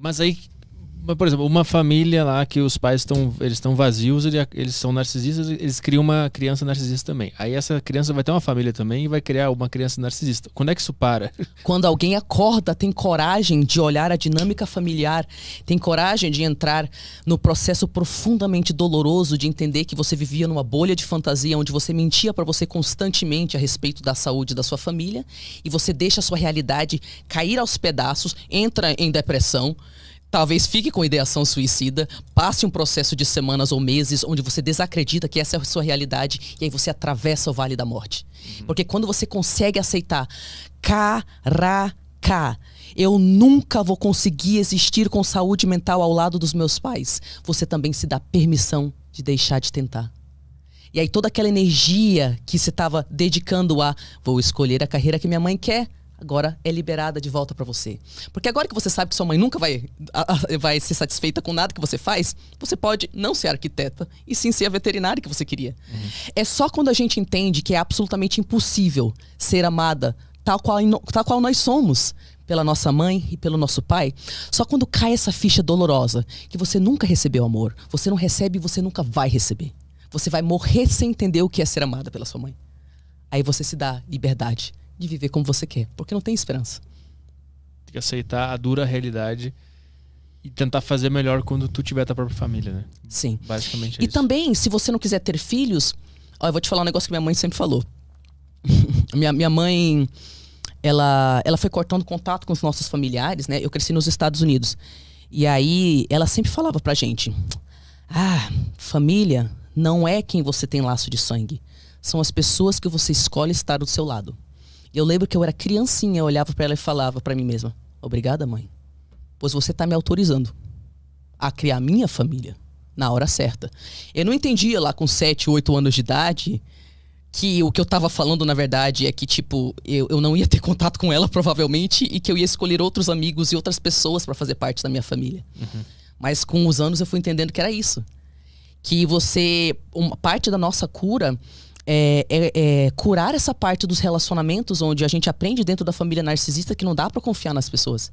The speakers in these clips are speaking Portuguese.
Mas aí, por exemplo, uma família lá que os pais estão vazios, eles são narcisistas, eles criam uma criança narcisista também. Aí essa criança vai ter uma família também e vai criar uma criança narcisista. Quando é que isso para? Quando alguém acorda, tem coragem de olhar a dinâmica familiar, tem coragem de entrar no processo profundamente doloroso de entender que você vivia numa bolha de fantasia onde você mentia para você constantemente a respeito da saúde da sua família e você deixa a sua realidade cair aos pedaços, entra em depressão, talvez fique com ideação suicida, passe um processo de semanas ou meses onde você desacredita que essa é a sua realidade e aí você atravessa o vale da morte. Porque quando você consegue aceitar, caraca, eu nunca vou conseguir existir com saúde mental ao lado dos meus pais, você também se dá permissão de deixar de tentar. E aí toda aquela energia que você estava dedicando a vou escolher a carreira que minha mãe quer, agora é liberada de volta pra você. Porque agora que você sabe que sua mãe nunca vai ser satisfeita com nada que você faz, você pode não ser arquiteta e sim ser a veterinária que você queria. É só quando a gente entende que é absolutamente impossível ser amada tal qual nós somos, pela nossa mãe e pelo nosso pai, só quando cai essa ficha dolorosa, que você nunca recebeu amor, você não recebe e você nunca vai receber. Você vai morrer sem entender o que é ser amada pela sua mãe. Aí você se dá liberdade de viver como você quer, porque não tem esperança. Tem que aceitar a dura realidade e tentar fazer melhor quando tu tiver tua própria família, né? Sim. Basicamente é e isso. Também, se você não quiser ter filhos, eu vou te falar um negócio que minha mãe sempre falou. minha mãe, ela foi cortando contato com os nossos familiares, né? Eu cresci nos Estados Unidos. E aí, ela sempre falava pra gente, família não é quem você tem laço de sangue. São as pessoas que você escolhe estar do seu lado. E eu lembro que eu era criancinha, eu olhava pra ela e falava pra mim mesma, obrigada, mãe, pois você tá me autorizando a criar minha família na hora certa. Eu não entendia lá com 7, 8 anos de idade que o que eu tava falando na verdade é que tipo, eu não ia ter contato com ela provavelmente e que eu ia escolher outros amigos e outras pessoas pra fazer parte da minha família. Mas com os anos eu fui entendendo que era isso. Que uma parte da nossa cura é curar essa parte dos relacionamentos onde a gente aprende dentro da família narcisista que não dá pra confiar nas pessoas,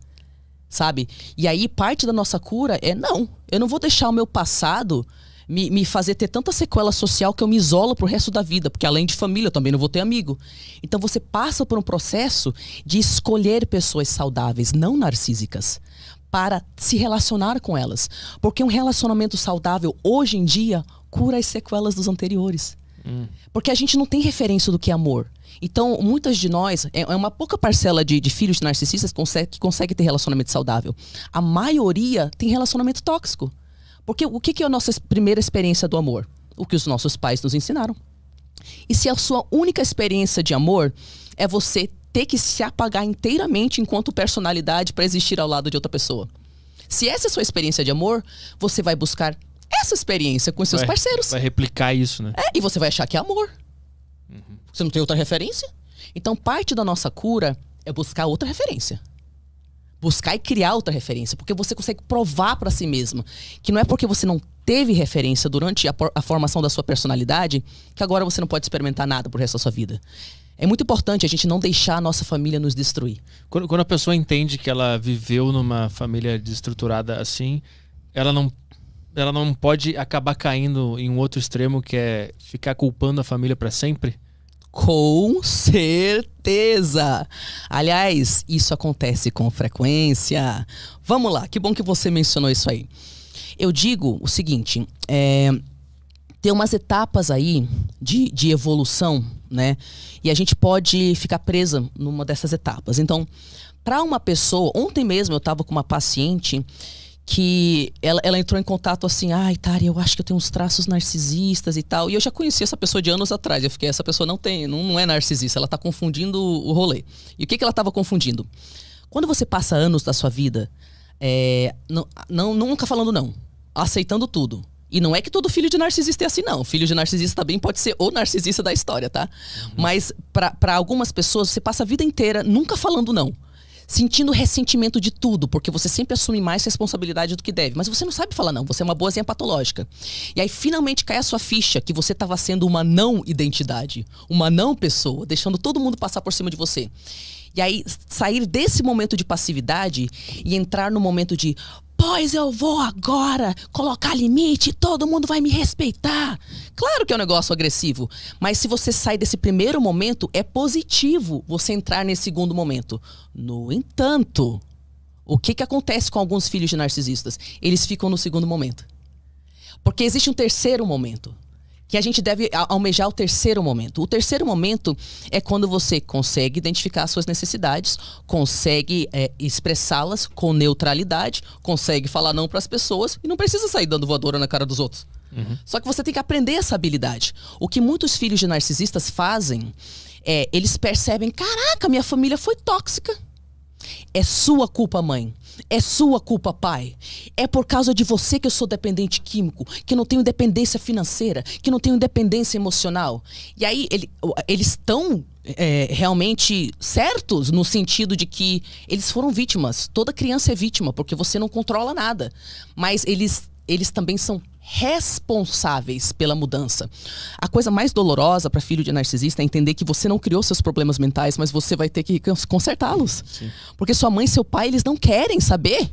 sabe? E aí parte da nossa cura eu não vou deixar o meu passado me fazer ter tanta sequela social que eu me isolo pro resto da vida, porque além de família eu também não vou ter amigo. Então você passa por um processo de escolher pessoas saudáveis, não narcísicas, para se relacionar com elas, porque um relacionamento saudável hoje em dia cura as sequelas dos anteriores. Porque a gente não tem referência do que é amor. Então, muitas de nós, é uma pouca parcela de filhos de narcisistas que consegue ter relacionamento saudável. A maioria tem relacionamento tóxico. Porque o que é a nossa primeira experiência do amor? O que os nossos pais nos ensinaram. E se a sua única experiência de amor é você ter que se apagar inteiramente enquanto personalidade para existir ao lado de outra pessoa. Se essa é a sua experiência de amor, você vai buscar essa experiência com seus parceiros. Vai replicar isso, né? E você vai achar que é amor. Você não tem outra referência? Então, parte da nossa cura é buscar outra referência. Buscar e criar outra referência. Porque você consegue provar para si mesma que não é porque você não teve referência durante a formação da sua personalidade que agora você não pode experimentar nada pro resto da sua vida. É muito importante a gente não deixar a nossa família nos destruir. Quando a pessoa entende que ela viveu numa família desestruturada assim, ela não pode acabar caindo em um outro extremo, que é ficar culpando a família para sempre? Com certeza! Aliás, isso acontece com frequência. Vamos lá, que bom que você mencionou isso aí. Eu digo o seguinte, tem umas etapas aí de evolução, né? E a gente pode ficar presa numa dessas etapas. Então, para uma pessoa... Ontem mesmo eu estava com uma paciente que ela entrou em contato assim, Tari, eu acho que eu tenho uns traços narcisistas e tal. E eu já conheci essa pessoa de anos atrás. Eu fiquei, essa pessoa não é narcisista, ela tá confundindo o rolê. E o que ela tava confundindo? Quando você passa anos da sua vida, nunca falando não, aceitando tudo. E não é que todo filho de narcisista é assim, não. Filho de narcisista também pode ser o narcisista da história, tá? Mas para algumas pessoas, você passa a vida inteira nunca falando não. Sentindo ressentimento de tudo, porque você sempre assume mais responsabilidade do que deve. Mas você não sabe falar não, você é uma boazinha patológica. E aí finalmente cai a sua ficha que você estava sendo uma não identidade, uma não pessoa, deixando todo mundo passar por cima de você. E aí, sair desse momento de passividade e entrar no momento de pois eu vou agora colocar limite, todo mundo vai me respeitar. Claro que é um negócio agressivo, mas se você sai desse primeiro momento, é positivo você entrar nesse segundo momento. No entanto, o que acontece com alguns filhos de narcisistas? Eles ficam no segundo momento. Porque existe um terceiro momento, que a gente deve almejar o terceiro momento. O terceiro momento é quando você consegue identificar as suas necessidades, consegue expressá-las com neutralidade, consegue falar não para as pessoas e não precisa sair dando voadora na cara dos outros. Só que você tem que aprender essa habilidade. O que muitos filhos de narcisistas fazem é, eles percebem, caraca, minha família foi tóxica. É sua culpa, mãe. É sua culpa, pai. É por causa de você que eu sou dependente químico, que não tenho dependência financeira, que não tenho dependência emocional. E aí eles estão realmente certos no sentido de que eles foram vítimas. Toda criança é vítima, porque você não controla nada. Mas eles também são responsáveis pela mudança. A coisa mais dolorosa para filho de narcisista é entender que você não criou seus problemas mentais, mas você vai ter que consertá-los. Porque sua mãe e seu pai, eles não querem saber.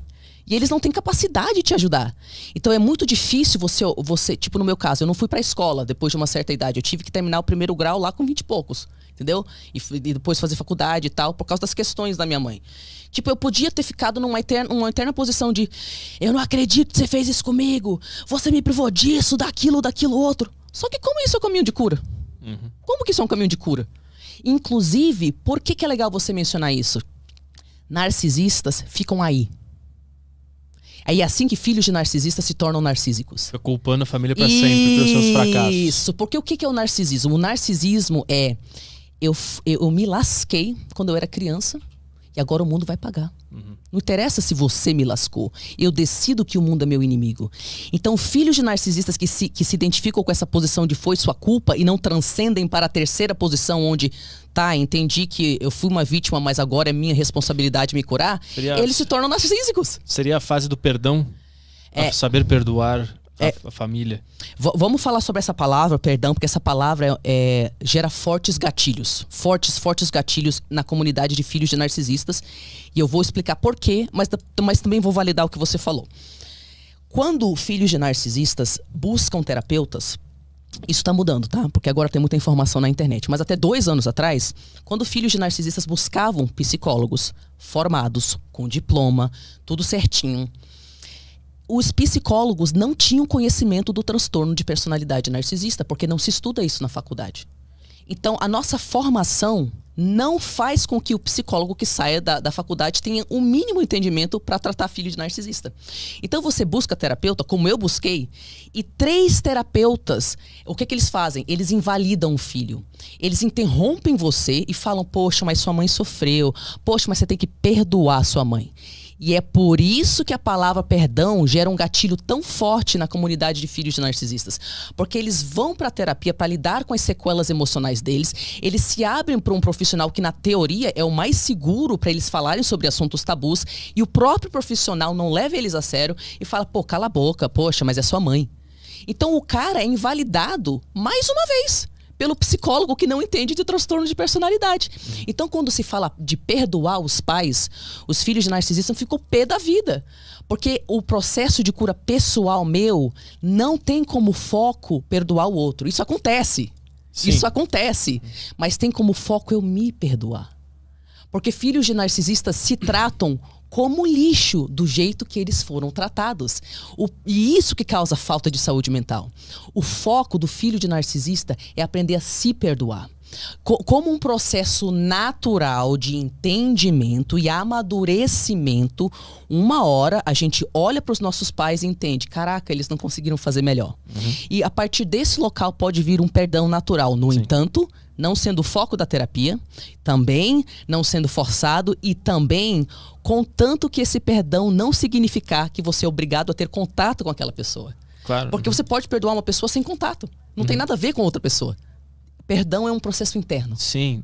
E eles não têm capacidade de te ajudar. Então é muito difícil você tipo no meu caso, eu não fui pra escola depois de uma certa idade. Eu tive que terminar o primeiro grau lá com 20 e poucos. Entendeu? E depois fazer faculdade e tal, por causa das questões da minha mãe. Tipo, eu podia ter ficado numa eterna posição de eu não acredito que você fez isso comigo. Você me privou disso, daquilo outro. Só que como isso é um caminho de cura? Como que isso é um caminho de cura? Inclusive, por que é legal você mencionar isso? Narcisistas ficam aí. Aí é assim que filhos de narcisistas se tornam narcísicos. Fica culpando a família pra sempre pelos seus fracassos. Isso, porque o que é o narcisismo? O narcisismo é eu me lasquei quando eu era criança e agora o mundo vai pagar. Não interessa se você me lascou. Eu decido que o mundo é meu inimigo. Então, filhos de narcisistas que se identificam com essa posição de foi sua culpa e não transcendem para a terceira posição onde, tá, entendi que eu fui uma vítima, mas agora é minha responsabilidade me curar, eles se tornam narcísicos. Seria a fase do perdão? Saber perdoar a família. Vamos falar sobre essa palavra, perdão, porque essa palavra gera fortes gatilhos. Fortes gatilhos na comunidade de filhos de narcisistas. E eu vou explicar por quê, mas também vou validar o que você falou. Quando filhos de narcisistas buscam terapeutas, isso está mudando, tá? Porque agora tem muita informação na internet. Mas até 2 anos atrás, quando filhos de narcisistas buscavam psicólogos formados, com diploma, tudo certinho, os psicólogos não tinham conhecimento do transtorno de personalidade narcisista, porque não se estuda isso na faculdade. Então, a nossa formação não faz com que o psicólogo que saia da faculdade tenha o mínimo entendimento para tratar filho de narcisista. Então, você busca terapeuta, como eu busquei, e 3 terapeutas, o que eles fazem? Eles invalidam o filho. Eles interrompem você e falam, poxa, mas sua mãe sofreu. Poxa, mas você tem que perdoar sua mãe. E é por isso que a palavra perdão gera um gatilho tão forte na comunidade de filhos de narcisistas. Porque eles vão para a terapia para lidar com as sequelas emocionais deles. Eles se abrem para um profissional que, na teoria, é o mais seguro para eles falarem sobre assuntos tabus. E o próprio profissional não leva eles a sério e fala, pô, cala a boca, poxa, mas é sua mãe. Então o cara é invalidado mais uma vez pelo psicólogo que não entende de transtorno de personalidade. Então, quando se fala de perdoar os pais, os filhos de narcisistas ficam pé da vida. Porque o processo de cura pessoal meu não tem como foco perdoar o outro. Isso acontece. Sim. Isso acontece. Mas tem como foco eu me perdoar. Porque filhos de narcisistas se tratam como lixo do jeito que eles foram tratados. E isso que causa falta de saúde mental. O foco do filho de narcisista é aprender a se perdoar. Como um processo natural de entendimento e amadurecimento, uma hora a gente olha para os nossos pais e entende, caraca, eles não conseguiram fazer melhor. E a partir desse local pode vir um perdão natural. No entanto, não sendo o foco da terapia, também não sendo forçado e também contanto que esse perdão não significar que você é obrigado a ter contato com aquela pessoa. Claro. Porque você pode perdoar uma pessoa sem contato. Não tem nada a ver com outra pessoa. Perdão é um processo interno. Sim.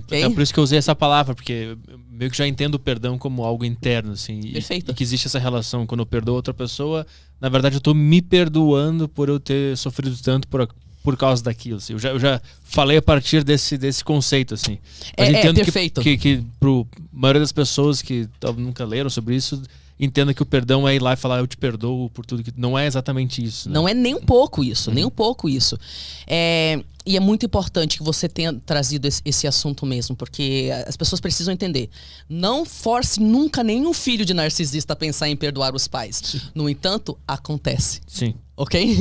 É por isso que eu usei essa palavra, porque eu meio que já entendo o perdão como algo interno, assim. Perfeito. E que existe essa relação. Quando eu perdoo outra pessoa, na verdade eu tô me perdoando por eu ter sofrido tanto por causa daquilo. Assim. Eu já falei a partir desse conceito, assim. Mas entendo perfeito. que pro maioria das pessoas que nunca leram sobre isso, entenda que o perdão é ir lá e falar eu te perdoo por tudo que... Não é exatamente isso. Né? Não é nem um pouco isso, nem um pouco isso. E é muito importante que você tenha trazido esse assunto mesmo, porque as pessoas precisam entender. Não force nunca nenhum filho de narcisista a pensar em perdoar os pais. Sim. No entanto, acontece. Sim. Ok?